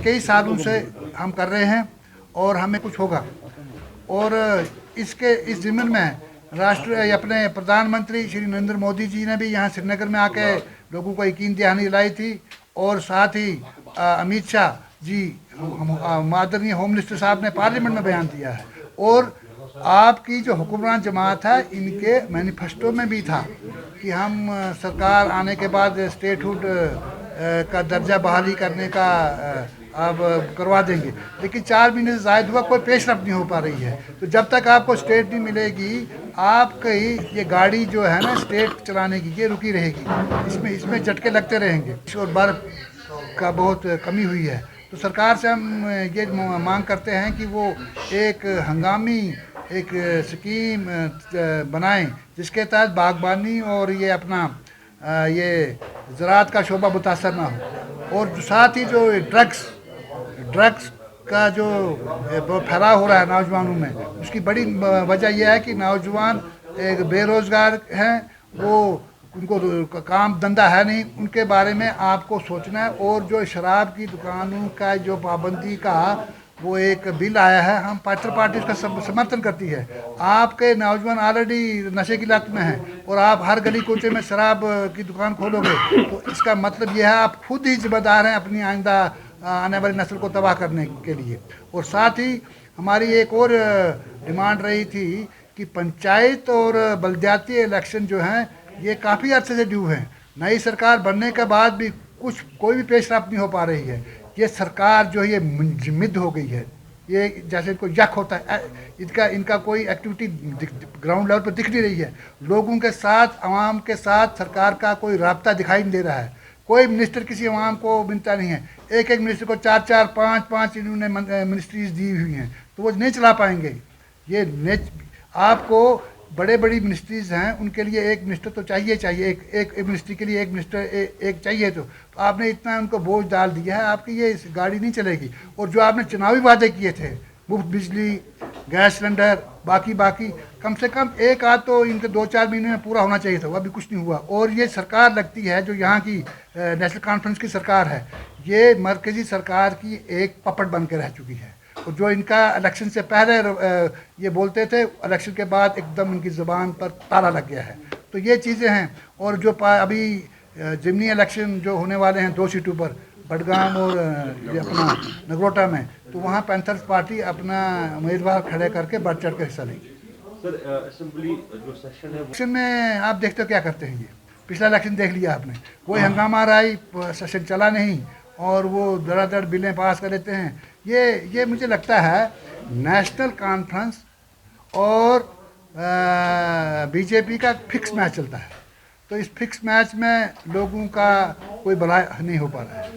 कई सालों से हम कर रहे हैं और हमें कुछ होगा। और इस ज़िम्मन में अपने प्रधानमंत्री श्री नरेंद्र मोदी जी ने भी यहाँ श्रीनगर में आके लोगों को यकीन दहानी दिलाई थी। और साथ ही अमित शाह जी, माननीय होम मिनिस्टर साहब ने पार्लियामेंट में बयान दिया है। और आपकी जो हुक्मरान जमात है, इनके मैनिफेस्टो में भी था कि हम सरकार आने के बाद स्टेटहुड का दर्जा बहाली करने का आप करवा देंगे। लेकिन 4 महीने से ज़ायद हुआ, कोई पेशरफ नहीं हो पा रही है। तो जब तक आपको स्टेट नहीं मिलेगी, आपकी ये गाड़ी जो है ना स्टेट चलाने की, ये रुकी रहेगी। इसमें झटके लगते रहेंगे। और बर्फ का बहुत कमी हुई है। तो सरकार से हम ये मांग करते हैं कि वो एक हंगामी एक स्कीम बनाएं जिसके तहत बागबानी और ये अपना ये ज़राअत का शोबा मुतासर ना हो। और साथ ही जो ड्रग्स का जो फैलाव हो रहा है नौजवानों में, उसकी बड़ी वजह यह है कि नौजवान एक बेरोज़गार हैं, वो उनको काम धंधा है नहीं। उनके बारे में आपको सोचना है। और जो शराब की दुकानों का जो पाबंदी का वो एक बिल आया है, हम पार्टी उसका समर्थन करती है। आपके नौजवान ऑलरेडी नशे की लत में हैं और आप हर गली कोचे में शराब की दुकान खोलोगे, तो इसका मतलब यह है आप खुद ही जिम्मेदार हैं अपनी आइंदा आने वाली नस्ल को तबाह करने के लिए। और साथ ही हमारी एक और डिमांड रही थी कि पंचायत और बलदियाती इलेक्शन जो हैं ये काफ़ी अर्से से ड्यू हैं। नई सरकार बनने के बाद भी कोई भी पेशरफ नहीं हो पा रही है। ये सरकार जो है ये मुंजमद हो गई है। ये जैसे इनको यक होता है, इनका कोई एक्टिविटी ग्राउंड लेवल पर दिख नहीं रही है। लोगों के साथ, आवाम के साथ सरकार का कोई राब्ता दिखाई नहीं दे रहा है। कोई मिनिस्टर किसी आवाम को मिलता नहीं है। एक मिनिस्टर को 4 5 इन्होंने मिनिस्ट्रीज दी हुई हैं, तो वो नहीं चला पाएंगे। ये आपको बड़ी मिनिस्ट्रीज हैं, उनके लिए एक मिनिस्टर तो चाहिए एक मिनिस्ट्री के लिए एक मिनिस्टर एक चाहिए। तो आपने इतना उनको बोझ डाल दिया है, आपकी ये गाड़ी नहीं चलेगी। और जो आपने चुनावी वादे किए थे, मुफ्त बिजली, गैस सिलेंडर, बाकी कम से कम एक आध तो इनके 2-4 महीने में पूरा होना चाहिए था, वो अभी कुछ नहीं हुआ। और ये सरकार लगती है जो यहाँ की नेशनल कॉन्फ्रेंस की सरकार है, ये मरकज़ी सरकार की एक पपट बन के रह चुकी है। और जो इनका इलेक्शन से पहले ये बोलते थे, इलेक्शन के बाद एकदम इनकी ज़ुबान पर ताला लग गया है। तो ये चीज़ें हैं। और जो अभी ज़िमनी इलेक्शन जो होने वाले हैं 2 सीटों पर, बडगाम और ये अपना नगरोटा में, तो वहाँ पैंथर्स पार्टी अपना उम्मीदवार खड़े करके बढ़ चढ़ कर हिस्सा लेगी। सर, असेंबली जो सेशन है इलेक्शन में आप देखते हो क्या करते हैं। ये पिछला इलेक्शन देख लिया आपने, कोई हंगामा रहा ही, सेशन चला नहीं और वो धड़ाधड़ बिलें पास कर लेते हैं। ये मुझे लगता है नेशनल कॉन्फ्रेंस और बीजेपी का फिक्स मैच चलता है। तो इस फिक्स मैच में लोगों का कोई भला नहीं हो पा रहा है।